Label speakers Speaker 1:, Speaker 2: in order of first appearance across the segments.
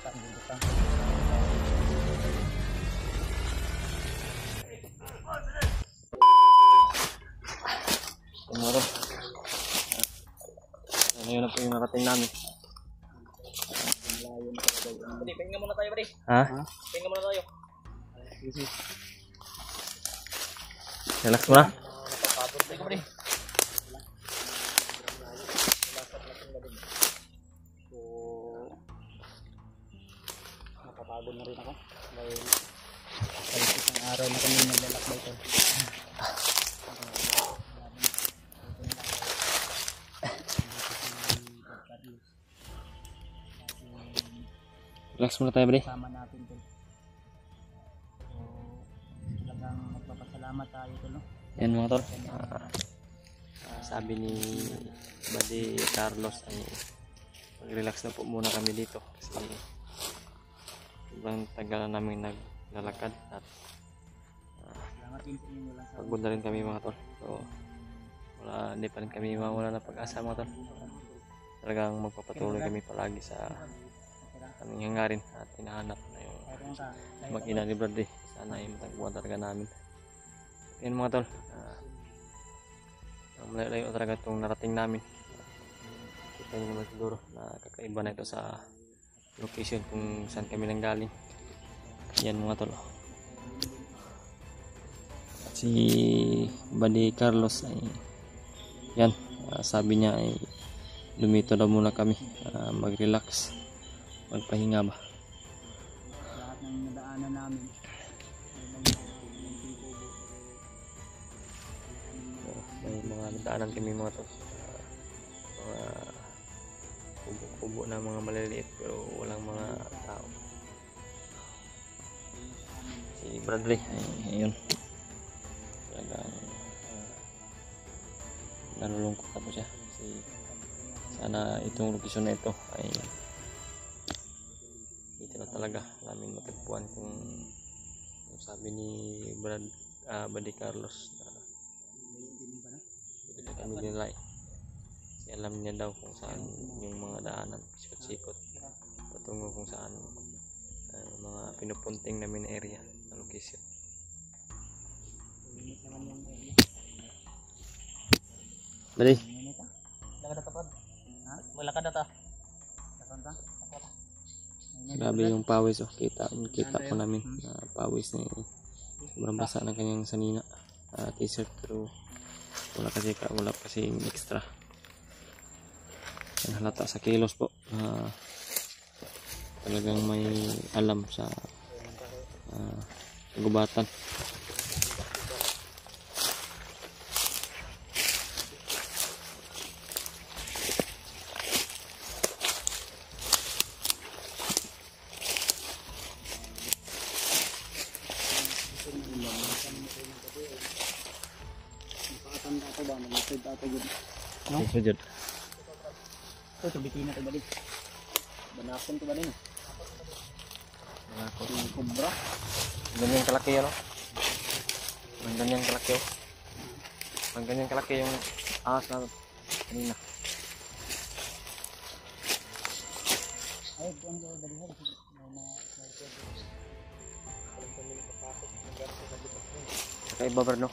Speaker 1: Tumuro. Ano yun na po yung narating namin.
Speaker 2: Pwede, pahinga muna tayo, pwede.
Speaker 1: Ha?
Speaker 2: Pahinga muna tayo.
Speaker 1: Relax mo na.
Speaker 2: Napapagod tayo, pwede.
Speaker 3: So, napapagod na rin ako dahil isang araw na kami naglalakbay ito.
Speaker 1: Relax muna tayo, bre.
Speaker 3: Kasama natin ito. So, talagang magpapasalamat tayo ito, no?
Speaker 1: Yan mga tol. Sabi ni Buddy Carlos ay mag-relax na po muna kami dito kasi sobrang tagal na namin naglalakad at pagod na rin kami mga tol. So hindi pa rin kami mawala na pag-asa mga tol. Talagang magpapatuloy kami palagi sa aming hangarin at hinahanap na yung mag-ina ni Brady. Sana ay matagpuan talaga namin. Yan mga tol. Malayo talaga itong narating namin. Kita nyo naman siguro na kakaiba na ito sa location kung saan kami nanggaling. Yan mga tol. At si Buddy Carlos ay yan, sabi niya ay lumito daw muna kami, mag-relax, magpahinga ba.
Speaker 3: Lahat ng nadaanan namin
Speaker 1: May mga nadaanan kami mga to, mga kubo-kubo na mga maliliit pero walang mga tao. Si Bradley ay yun, talagang nalulungkot na po siya kasi sana itong lokasyon na ito ay dito na talaga namin matagpuan kung sabi ni Buddy Carlos na dito kami nilay. Kasi alam niya daw kung saan yung mga daanan, sikot-sikot patungo kung saan mga pinupunting namin area na location. Bali.
Speaker 2: Lakad na tapad. Malakad na ta.
Speaker 1: Grabe yung pawis, oh. Kita po namin pawis na sobrang basa ng kanyang sanina, t-shirt, pero wala kasi extra. Ang halata sa kilos po, talagang may alam sa gubatan. Sujud.
Speaker 3: ito, bitin na ito ba din? Banakon ito ba din?
Speaker 1: Banakon.
Speaker 3: Yung kubra.
Speaker 1: Ganyan kalaki yan, oh. Ganyan kalaki, oh. Ganyan kalaki yung ahas na kanina.
Speaker 3: Ay, buwan ko dalihan.
Speaker 1: Kakaiba ba, no?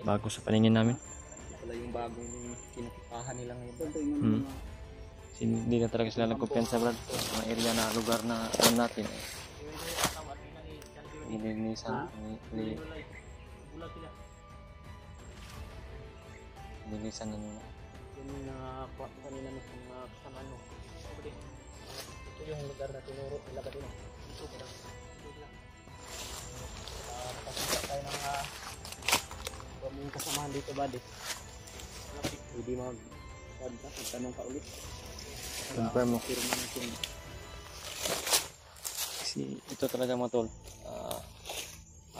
Speaker 1: Bago sa paningin namin.
Speaker 2: Wala yung bagong kinakipahan nila ngayon.
Speaker 1: Hindi na talaga sila nagkumpiyansa, Brad. Mga area na lugar na alam natin. Nilinisan na nila.
Speaker 2: Yung nakakuha kanila ng mga kasamaan mo. Ito yung lugar na tinuro nila ba din. Ito ba? Pasok tayo ng mga kasamahan dito ba din. Hindi magtanong ka ulit.
Speaker 1: Confirm mo. Kasi ito talaga mga tol.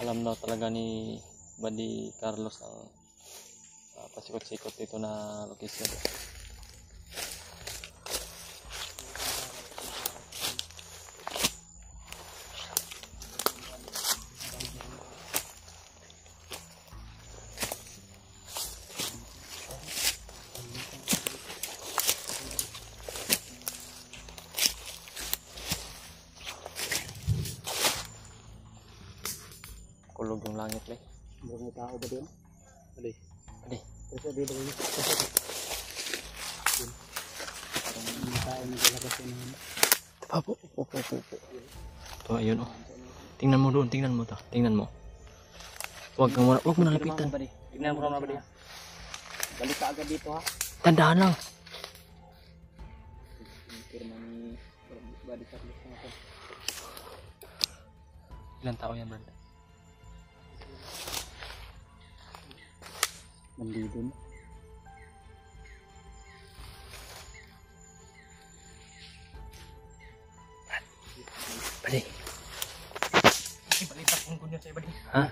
Speaker 1: Alam daw talaga ni Buddy Carlos ang pasikot-sikot dito na location. kulog yung langit ba.
Speaker 3: Murag may tao ba doon?
Speaker 2: Adi.
Speaker 1: Adi.
Speaker 3: Kasi di ba yun? Parang may tao naglalabas yun.
Speaker 1: Opo. To ayun oh. Tingnan mo doon, tingnan mo to. Tingnan mo. Wag mo na lapitan.
Speaker 2: Tignan mo na ba di? Balik ka agad dito ha.
Speaker 1: Tandaan lang.
Speaker 2: Pirma ni body service natin.
Speaker 1: Ilang tao yan, Brad?
Speaker 3: Nandun.
Speaker 1: Bali.
Speaker 2: Balitak kung kunya sa bali.
Speaker 1: Ha?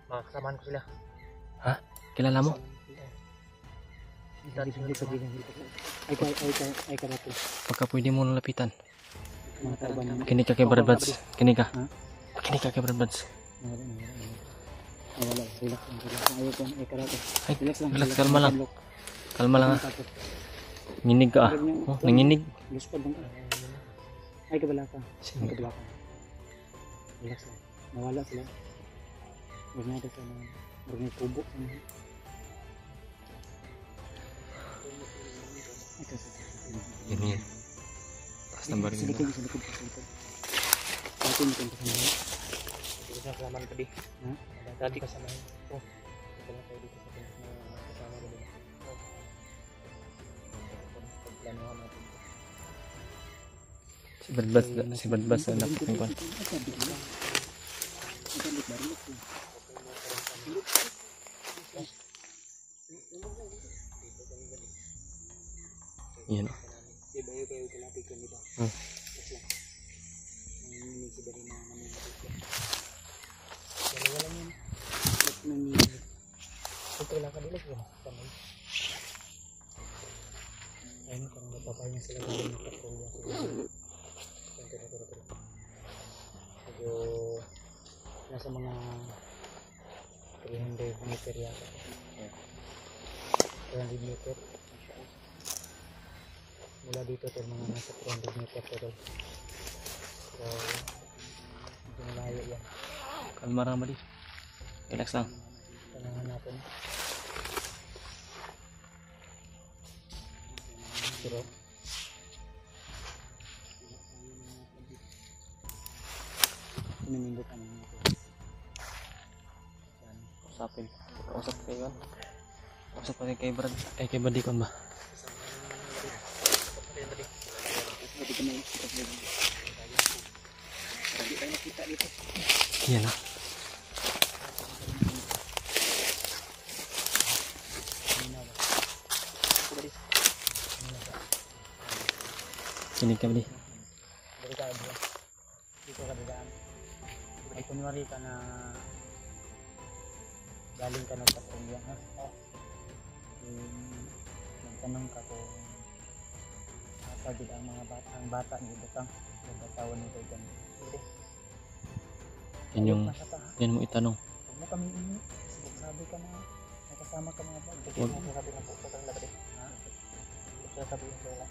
Speaker 2: Makakasamaan ko sila.
Speaker 1: Ha? Kilala mo?
Speaker 3: Ay ka natin.
Speaker 1: Pagka pwede mo nang lapitan.
Speaker 3: Mga tarban naman.
Speaker 1: Kinig ka kay Brad Buds. Kinig ka.
Speaker 3: Ha?
Speaker 1: Kinig ka kay Brad Buds.
Speaker 3: Wala. Relax lang. Ayaw ko. Ay ka natin.
Speaker 1: Ay,
Speaker 3: Relax lang.
Speaker 1: relax, kalma lang. Kalma lang ha. Nginig ka ah. Oh, nanginig.
Speaker 3: Luspad lang ka. Ay kabala ka. Ay kabala ka. Relax lang. Nawala sila. Huwag natin sa mga. Huwag may kubo. Ay kasi.
Speaker 1: Yan. Taas ng baril
Speaker 3: Sa likod.
Speaker 1: nila.
Speaker 3: Sa likod. Dati mo kong kasama.
Speaker 2: Hindi ko kasamahan ka di.
Speaker 3: Ha?
Speaker 2: Dati kasamahan. Oh. Ito na tayo dito sa kasama ko din. Oh. Pagplanuhan natin.
Speaker 1: Si Brad Buds na napakinggan ko. Yan oh.
Speaker 3: Diba yung kayo kalapit ko nito?
Speaker 1: Hmm.
Speaker 3: Nanginig si Dari na namin. Pero wala yun. Ba't nanginig?
Speaker 2: Ito lang ka dilag yun. Kamay.
Speaker 3: Ayun kung napapay na sila galing ng patrolya sila. Turo. Medyo nasa mga 300 meter yata. 300 meter. Mula dito to mga nasa 300 meter total. So, medyo malayo yan.
Speaker 1: Kalma lang ba di? Relax lang.
Speaker 3: Tanahan natin. Pero, pinimindot ano natin.
Speaker 1: Usapin. Usap kayo. Usap pa kay Brad. Ay kay Badikon ba?
Speaker 3: Pwede ka na ikita dito. Hindi tayo nakita dito.
Speaker 1: Yan ah. Kinig ka ba di?
Speaker 3: Dito ka dito. Dito ka dadaan. Ay kunwari ka na galing ka ng patrolya ha? Nagtanong ka kung pagid ang mga bata, ang bata ni Butang nagkatawan nito dyan. Hindi.
Speaker 1: Yan yung,
Speaker 3: Nasa taha.
Speaker 1: yan mo itanong.
Speaker 3: Huwag mo kami ini. Sabi ka na may kasama ka mga bag.
Speaker 1: Huwag.
Speaker 2: Sabi na po sa kanila ba di?
Speaker 3: Ha?
Speaker 2: Ito sabi ko sila.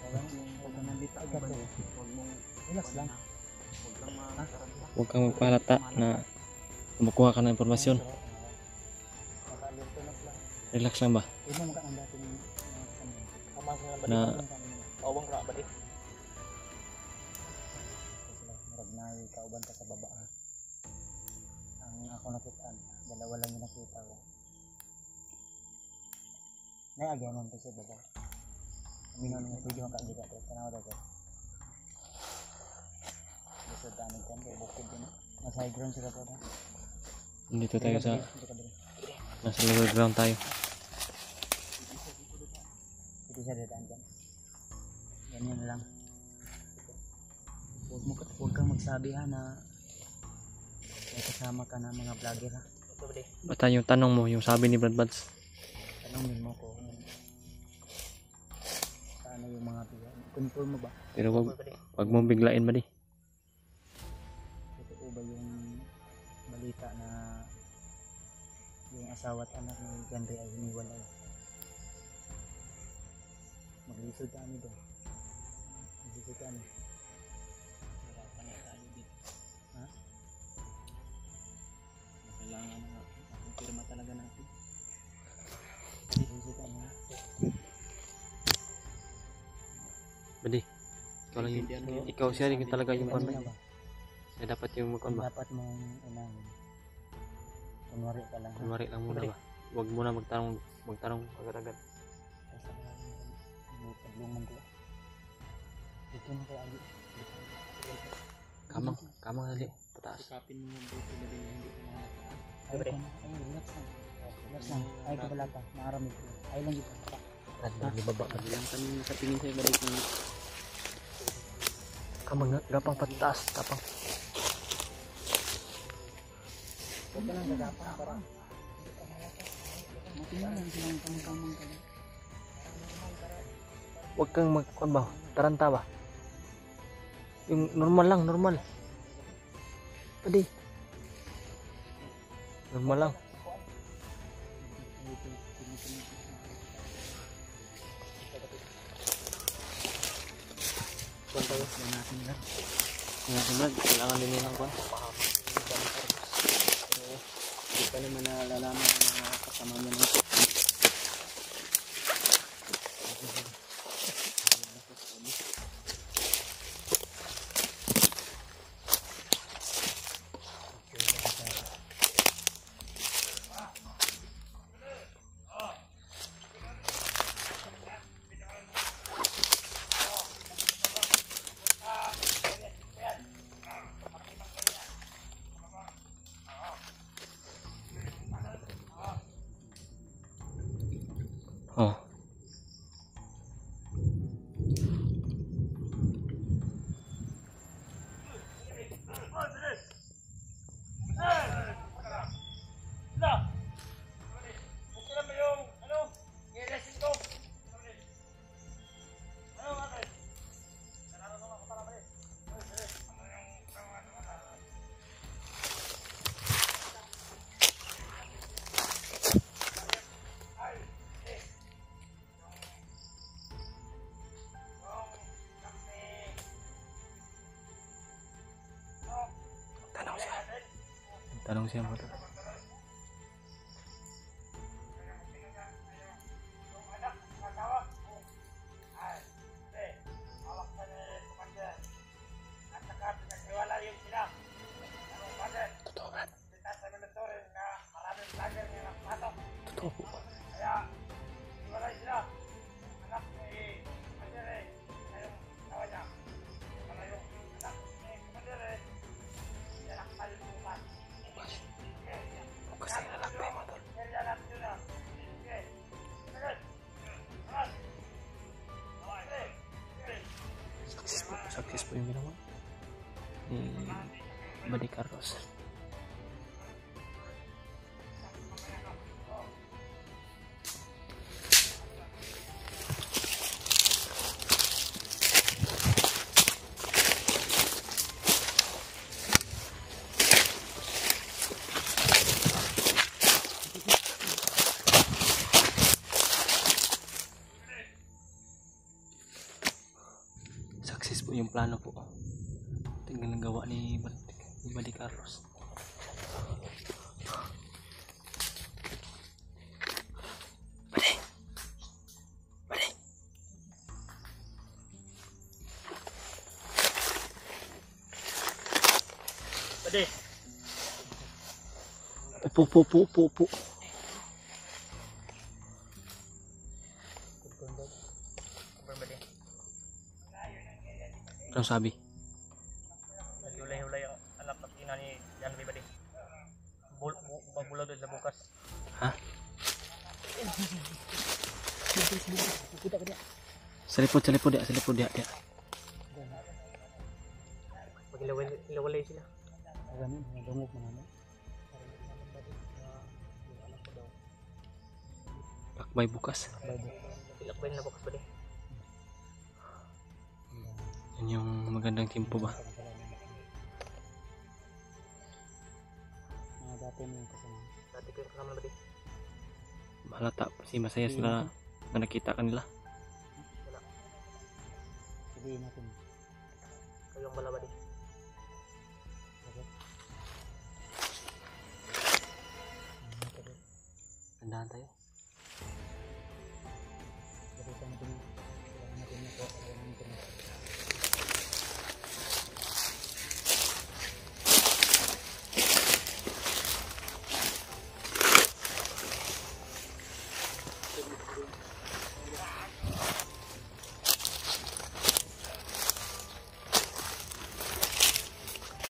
Speaker 3: Huwag kang nandito agad. Huwag mong relax lang.
Speaker 2: Huwag kang makaranta.
Speaker 1: Huwag kang magpahalata na makuha ka ng impormasyon.
Speaker 3: Nakaalirto na sila.
Speaker 1: Relax lang ba?
Speaker 3: Huwag mo magkaan dating
Speaker 2: Kamang nga ba di?
Speaker 1: Na
Speaker 2: Awang ra ba di?
Speaker 3: murag na kauban ka sa baba ha. Ang ako nakitaan, dalawa lang yung nakita ko. Naagyanan ko sa baba. Aminon ng video ang kaagika ko. Tanaw daw ko. Gusto tanig kan kay bukid din. Nasa high ground sila po.
Speaker 1: dito tayo sa nasa lower ground tayo.
Speaker 3: Dito siya dadaan dyan. Ganyan lang. Huwag kang magsabi ha na may kasama ka na mga vlogger ha.
Speaker 2: Ito ba di?
Speaker 1: Basta yung tanong mo, yung sabi ni Brad Buds.
Speaker 3: Tanongin mo ko paano yung mga biya. Confirm mo ba?
Speaker 1: Pero wag mo biglain ba di?
Speaker 3: Totoo ba yung balita na yung asawa at anak ni Gandre ay hiniwalay? Maglisod kami doon. Maglisod kami.
Speaker 1: Ikaw lang yung,
Speaker 2: Intindihan mo.
Speaker 1: ikaw siya rin talaga yung
Speaker 3: Ano
Speaker 1: ano.
Speaker 3: ba?
Speaker 1: Siya dapat yung magkon ba?
Speaker 3: Dapat mong unahin. Kunwari ka lang.
Speaker 1: Kunwari lang muna ba? Huwag muna magtanong agad-agad.
Speaker 3: Basta ka lang yung paglungan ko. Dito na kay Ali.
Speaker 1: Kamang dali. Pataas.
Speaker 2: Sikapin mo mabuti na din na hindi ko makakata.
Speaker 3: Ay, relax lang. Relax lang. Ay, kabala ka. Maaramig ko. Ay lang dito.
Speaker 1: Di baba.
Speaker 2: Bilang kami nakatingin sa'yo balik kung
Speaker 1: Kamang gapang pataas. Gapang.
Speaker 3: Huwag ka lang gagapang para. Matingin lang silang kamang-kamang ka.
Speaker 1: Huwag kang magkon ba? Taranta ba? Yung normal lang, normal. Pwede. Normal lang. Kailangan din yun ng kwan.
Speaker 2: hindi pa naman nalalaman ng mga kasama niya ng
Speaker 1: Oh. Tanong siya mo to. Totoo ba? Totoo po. Kasi lalakbay mo tol. Success po yung ginawa ni Buddy Carlos. Success po yung plano po. Tingnan ang gawa ni Buddy Carlos. Buddy! Buddy!
Speaker 2: Pwede.
Speaker 1: Upo. Anong sabi?
Speaker 2: Naghiulay-hulay ang anak na ina ni Jan Bibadi. Pagbulag doon sa bukas.
Speaker 1: Ha?
Speaker 3: Kita ka dia.
Speaker 1: Salipod dia.
Speaker 2: Pag-ilawalay sila.
Speaker 3: Ganun, nadungog mo naman.
Speaker 1: Lakbay bukas.
Speaker 2: Ilakbay na bukas pa din.
Speaker 1: Yan yung magandang timpo ba?
Speaker 3: Mga dati mo yung kasama.
Speaker 2: Dati ko yung kasama ba din.
Speaker 1: Malata si masaya sila na nakita kanila.
Speaker 3: Sabihin natin.
Speaker 2: Kayong bala ba din.
Speaker 1: Tandaan tayo.
Speaker 3: Sabihin natin. Kailangan natin na po.